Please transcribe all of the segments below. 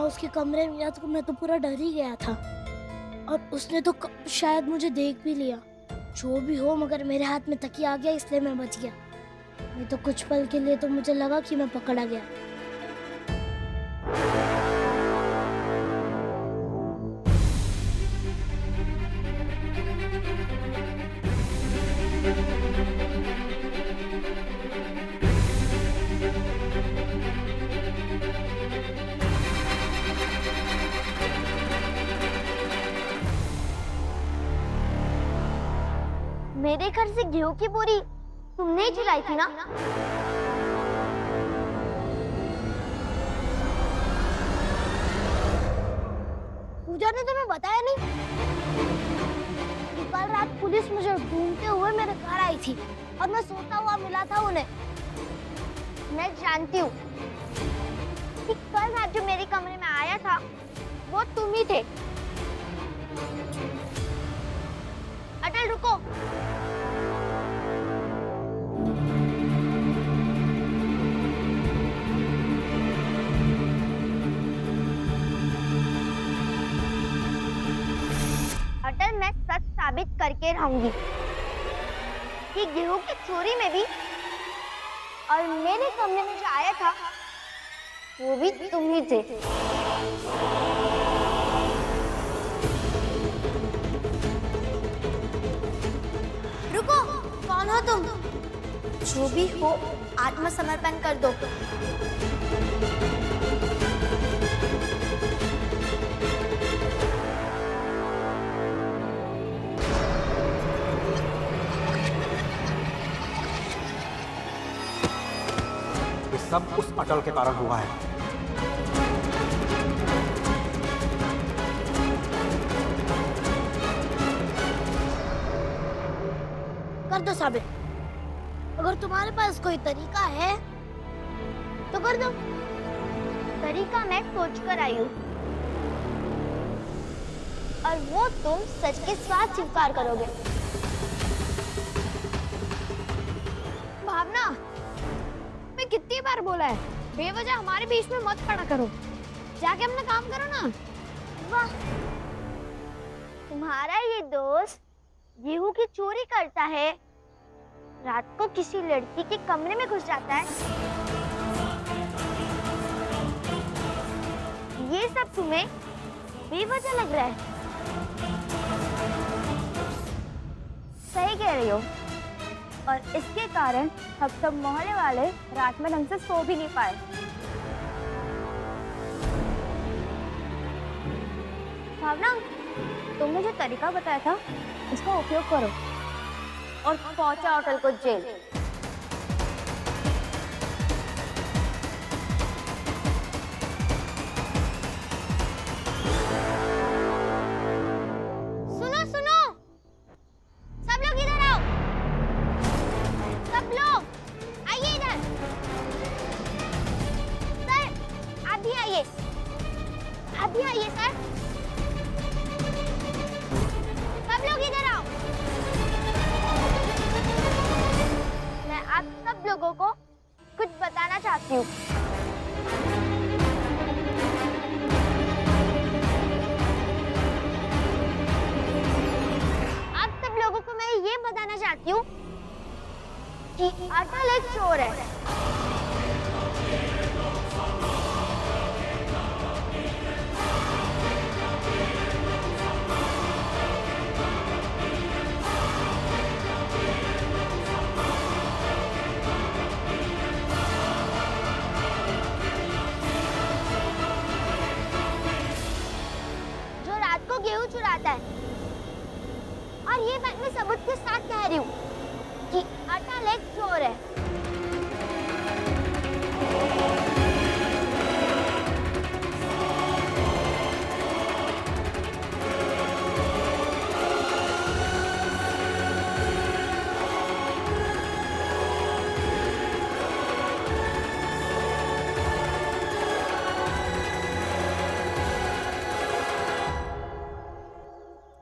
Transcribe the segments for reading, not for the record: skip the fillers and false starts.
उसके कमरे में गया तो मैं तो पूरा डर ही गया था। और उसने तो शायद मुझे देख भी लिया। जो भी हो, मगर मेरे हाथ में तकिया आ गया इसलिए मैं बच गया। नहीं तो कुछ पल के लिए तो मुझे लगा कि मैं पकड़ा गया। मेरे घर से गेहूं की बोरी तुमने ही चुराई थी ना? पूजा ने तुम्हें बताया नहीं कि कल रात पुलिस मुझे ढूंढते हुए मेरे घर आई थी और मैं सोता हुआ मिला था उन्हें। मैं जानती हूँ कि कल रात जो मेरे कमरे में आया था वो तुम ही थे। अटल रुको। अटल, मैं सच साबित करके रहूंगी कि गेहूं की चोरी में भी और मेरे कमरे में जो आया था वो भी तुम ही थे। रुको, कौन हो तुम? जो भी हो, आत्मसमर्पण कर दो। सब उस अटल के कारण हुआ है। कर दो साबित। अगर तुम्हारे पास कोई तरीका है तो कर दो। तरीका मैं सोच कर आई हूँ और वो तुम सच के साथ स्वीकार करोगे। भावना, मैं कितनी बार बोला है बेवजह हमारे बीच में मत खड़ा करो। जाके अपना काम करो ना। वाह, तुम्हारा ये दोस्त गेहूं की चोरी करता है, रात को किसी लड़की के कमरे में घुस जाता है। ये सब तुम्हें बेवजह लग रहा है। सही कह रही हो। और इसके कारण हम सब मोहल्ले वाले रात में ढंग से सो भी नहीं पाए। भावना, तुमने जो तरीका बताया था इसका उपयोग करो और पहुंचा होटल को जेल। सुनो सुनो, सब लोग इधर आओ। सब लोग आइए इधर। सर आप भी आइए, आप भी आइए सर। सब लोग इधर आओ। मैं आप सब लोगों को कुछ बताना चाहती हूँ। आप सब लोगों को मैं ये बताना चाहती हूँ कि अटल एक चोर है। जो रात को गेहूं चुराता है। और ये बात मैं सबूत के साथ कह रही हूँ कि अटल एक चोर है।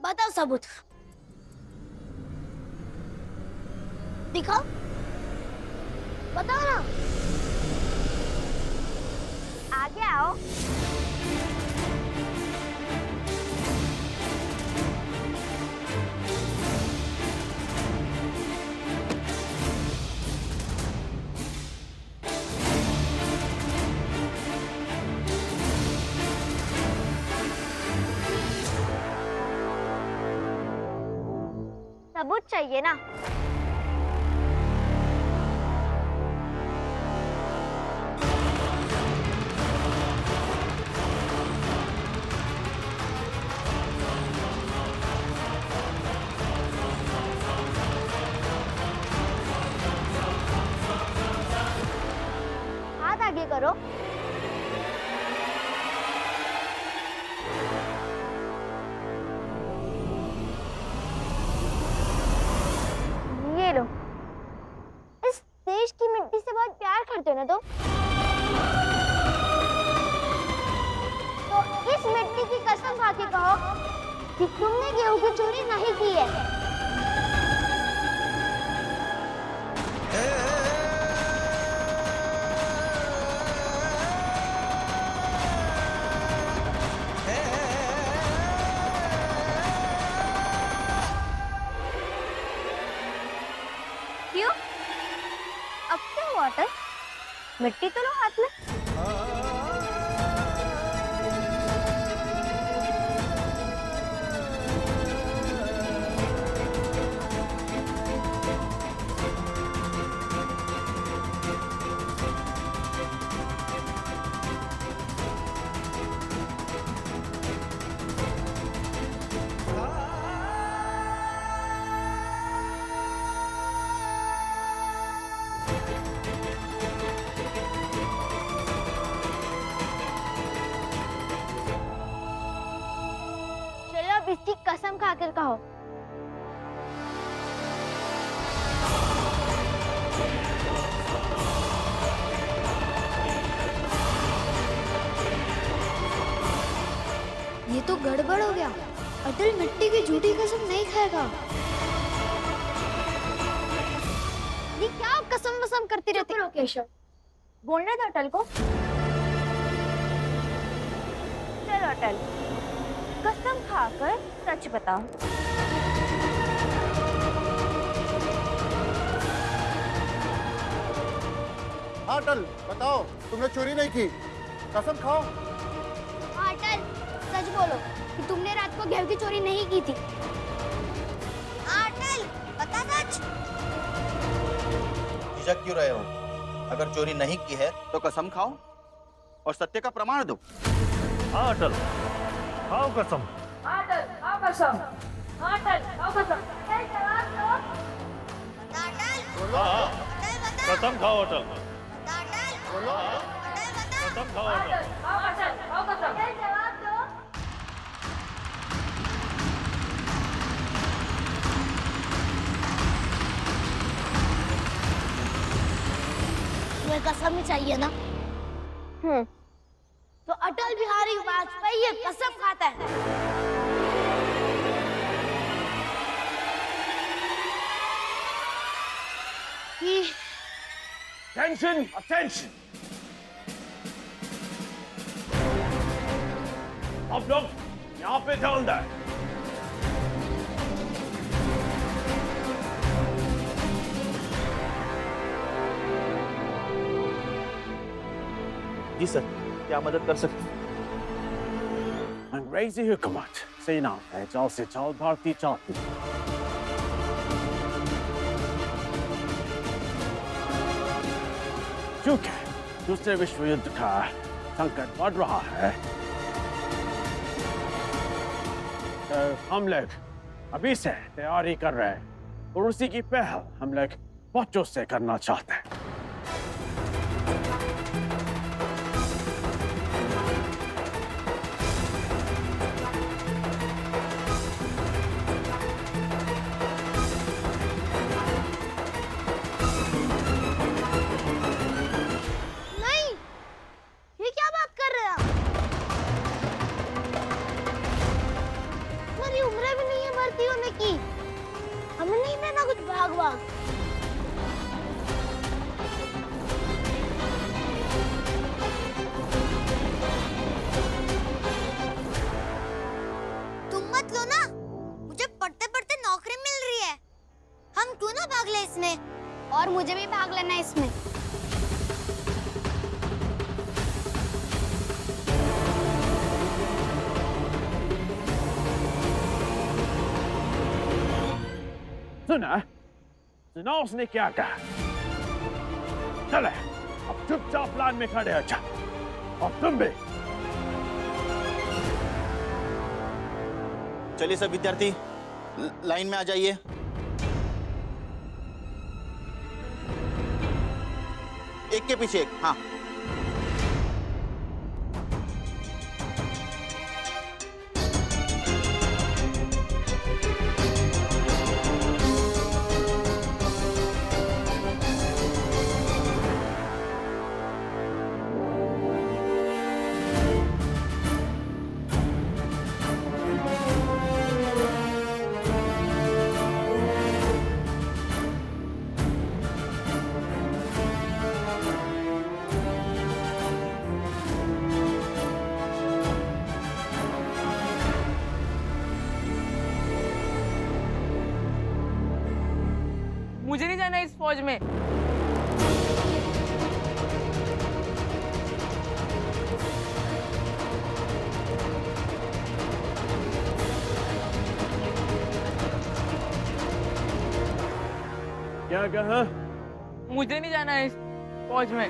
बताओ सबूत, दिखाओ, बताओ ना। आगे आओ। सबूत चाहिए ना? हाथ आगे करो। ये लो। इस देश की मिट्टी से बहुत प्यार करते हो ना तुम? तो इस मिट्टी की कसम खा के कहो कि तुमने गेहूं की चोरी नहीं की है। क्यों? अब क्या हुआ था? मिट्टी तो लो हाथ में। चलो अब इसकी कसम खाकर कहो। ये तो गड़बड़ हो गया। अटल मिट्टी की झूठी कसम नहीं खाएगा। ये क्या आप कसम वसम करती रहती हो केशव? बोलने दो अटल को। चलो अटल, कसम खाकर सच बताओ। हाँ अटल, बताओ तुमने चोरी नहीं की, कसम खाओ। हाँ अटल, सच बोलो कि तुमने रात को गेहूं की चोरी नहीं की थी। हाँ अटल, बता सच। झिझक क्यों रहे हो? अगर चोरी नहीं की है तो कसम खाओ और सत्य का प्रमाण दो। हाँ अटल, खाओ कसम। हाँ, कसम खाओ अटल। कसम खाओ अटल। तुम्हें कसम ही चाहिए ना? तो अटल बिहारी वाजपेयी ये कसम खाता है। कि Attention, attention। आप लोग यहाँ पे ध्यान दें। जी सर, क्या मदद कर सकते हैं? अंग्रेजी हुकूमत सेना है जल्द से जल्द भारतीय चाहती है। क्योंकि दूसरे विश्व युद्ध का संकट बढ़ रहा है, तो हम लोग अभी से तैयारी कर रहे हैं और उसी की पहल हम लोग बच्चों से करना चाहते हैं। नहीं, ये क्या बात कर रहे हैं आप? हमारी उम्र भी नहीं है भर्ती होने की। हमें नहीं देना कुछ भाग भाग। भाग ले इसमें। और मुझे भी भाग लेना है इसमें। सुना सुना उसने क्या कहा? चले अब चुपचाप लाइन में खड़े हो जा। और तुम भी चलिए सब विद्यार्थी लाइन में आ जाइए। एक के पीछे एक। हाँ, मुझे नहीं जाना इस फौज में। क्या कहा? मुझे नहीं जाना इस फौज में।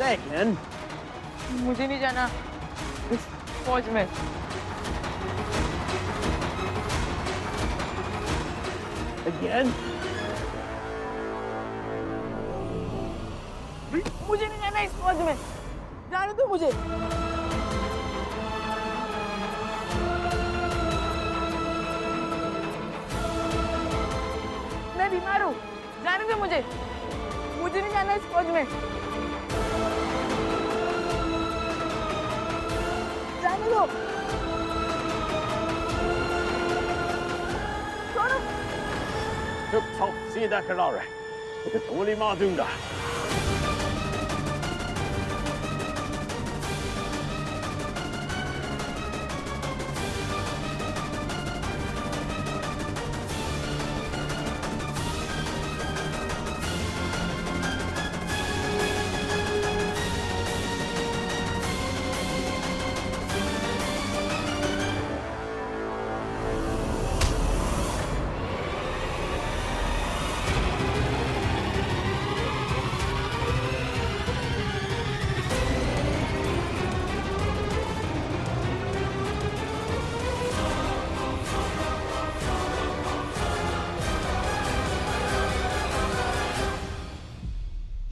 लेकिन मुझे नहीं जाना इस फौज में। again? मुझे नहीं जाना इस फौज में। जाने दो मुझे। मैं बीमार हूँ। जाने दो मुझे। मुझे नहीं जाना इस फौज में। जाने दो। छोड़ो। चुपचाप सीधा खड़ा रहे, तो गोली मार दूंगा।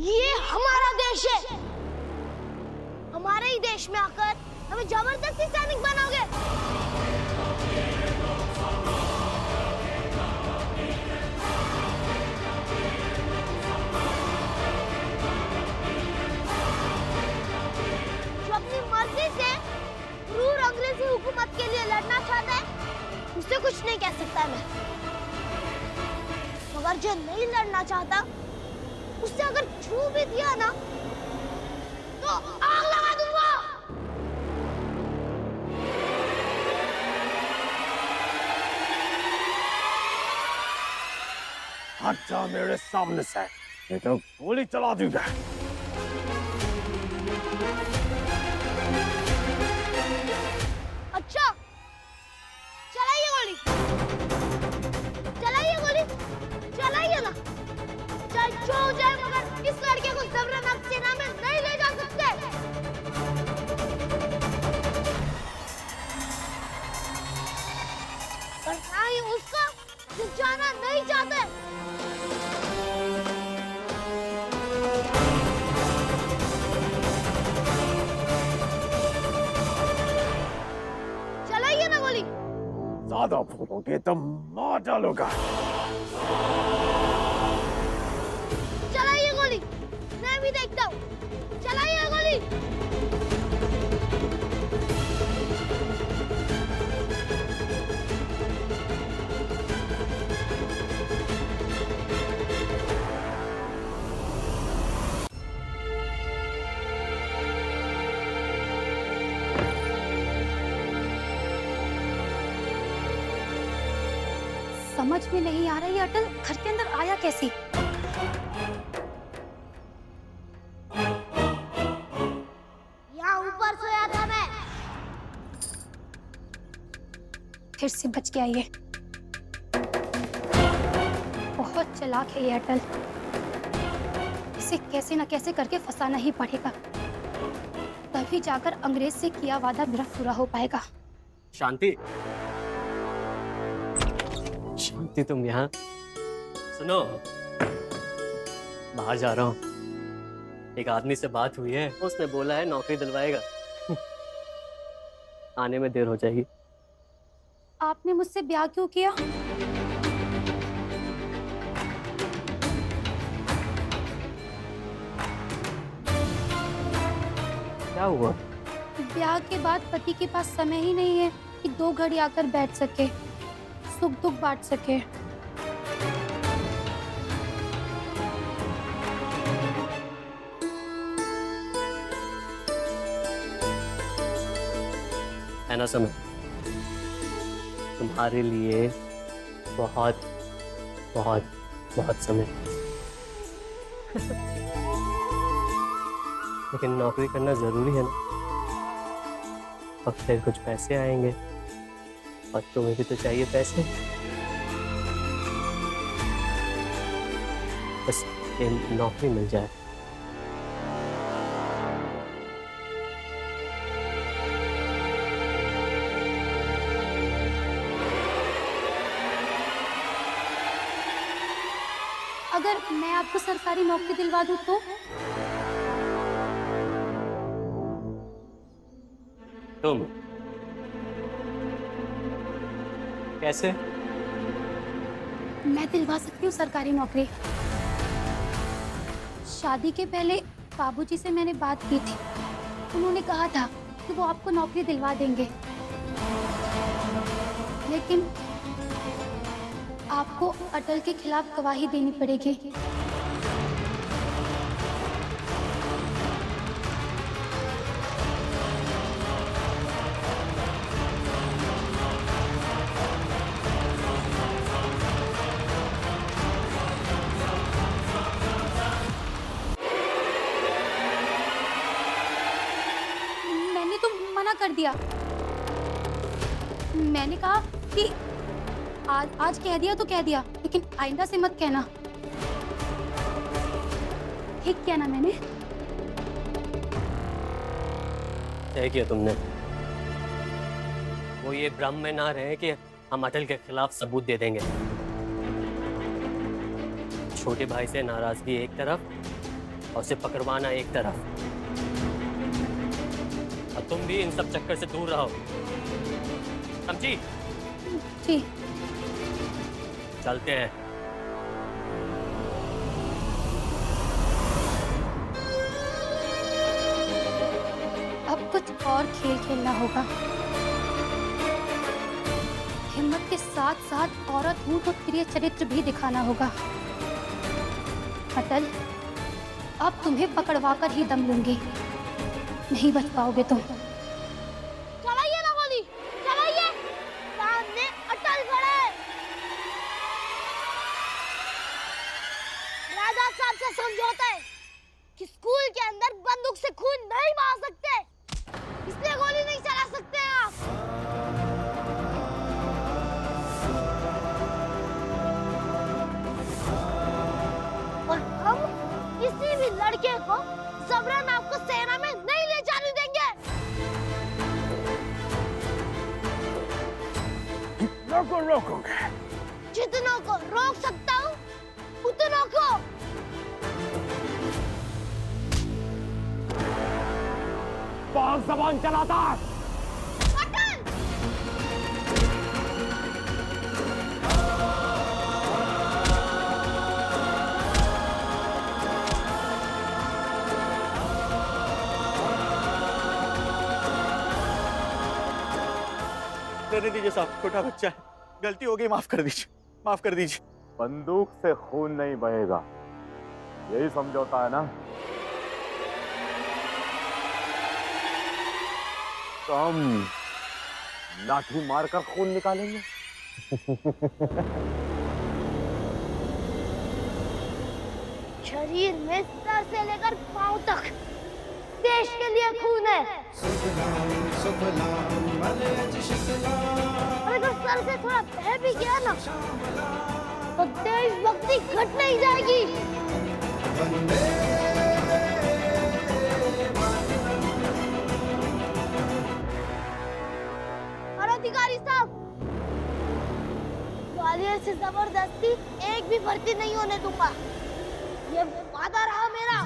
ये हमारा देश है। हमारे ही देश में आकर हमें जबरदस्ती सैनिक बनाओगे। जो अपनी मर्जी से क्रूर अंग्रेजी हुकूमत के लिए लड़ना चाहता है, उसे कुछ नहीं कह सकता मैं। मगर जो नहीं लड़ना चाहता, उससे अगर छू भी दिया ना, तो आग लगा दूंगा। हट जा मेरे सामने से, नहीं तो गोली चला दूंगा। अच्छा, चलाइए गोली, चलाइए गोली, चलाइए ना। चाहे जो हो जाए, मगर इस लड़के को जबरन आप सेना में नहीं ले जा सकते। और ना ही उसका जो जाना नहीं चाहते। चलाइए ना गोली। ज्यादा बोलोगे तो मार डालूंगा। चलाइए गोली, मैं भी देखता हूँ। चलाइए गोली। समझ में नहीं आ रहा ये अटल घर के अंदर आया कैसे। यहाँ ऊपर सोया था मैं। फिर से बच गया ये। बहुत चालाक है ये अटल। इसे कैसे ना कैसे करके फंसाना ही पड़ेगा, तभी जाकर अंग्रेज से किया वादा मेरा पूरा हो पाएगा। शांति, शांति तुम यहाँ सुनो, बाहर जा रहा हूँ। एक आदमी से बात हुई है, उसने बोला है नौकरी दिलवाएगा। आने में देर हो जाएगी। आपने मुझसे ब्याह क्यों किया? क्या हुआ? ब्याह के बाद पति के पास समय ही नहीं है कि 2 घड़ी आकर बैठ सके, सुख दुख बांट सके। है ना समय? तुम्हारे लिए बहुत बहुत बहुत समय। लेकिन नौकरी करना जरूरी है ना, और फिर कुछ पैसे आएंगे, और तुम्हें भी तो चाहिए पैसे। बस ये नौकरी मिल जाए। अगर मैं आपको सरकारी नौकरी दिलवा दूं तो? तुम कैसे? मैं दिलवा सकती हूँ सरकारी नौकरी। शादी के पहले बाबूजी से मैंने बात की थी, उन्होंने कहा था कि वो आपको नौकरी दिलवा देंगे, लेकिन आपको अटल के खिलाफ गवाही देनी पड़ेगी। मैंने तो मना कर दिया। मैंने कहा कि आज कह दिया तो कह दिया, लेकिन आइंदा से मत कहना। ठीक किया ना मैंने? तय किया तुमने। वो ये भ्रम में ना रहे कि हम अटल के खिलाफ सबूत दे देंगे। छोटे भाई से नाराजगी एक तरफ और उसे पकड़वाना एक तरफ, और तुम भी इन सब चक्कर से दूर रहो, समझी? जी। चलते हैं। अब कुछ और खेल खेलना होगा। हिम्मत के साथ साथ औरत हूँ तो प्रिय चरित्र भी दिखाना होगा। अटल, अब तुम्हें पकड़वा कर ही दम लूंगी, नहीं बच पाओगे तुम। चलाइए ना गोली, चलाइए। सामने अटल खड़े। राजा साहब से समझौता है कि स्कूल के अंदर बंदूक से खून नहीं बहा सकते, इसलिए गोली नहीं चला सकते आप। और हम किसी भी लड़के को जबरन आपको सेना में नहीं ले जाने देंगे। कितनों को रोकोगे? जितनों को रोक सकता हूँ उतनों को। बहुत जबान चलाता है। अटल! रहने दीजिए साहब, छोटा बच्चा है, गलती हो गई, माफ कर दीजिए, माफ कर दीजिए। बंदूक से खून नहीं बहेगा, यही समझौता है ना? तो हम लाठी मारकर खून निकालेंगे। शरीर में सर से लेकर पांव तक देश के लिए खून है। और अगर सर से थोड़ा बह भी गया ना तो देशभक्ति घट नहीं जाएगी। और अधिकारी साहब, ग्वालियर से जबरदस्ती एक भी भर्ती नहीं होने दूंगा। ये वादा रहा मेरा।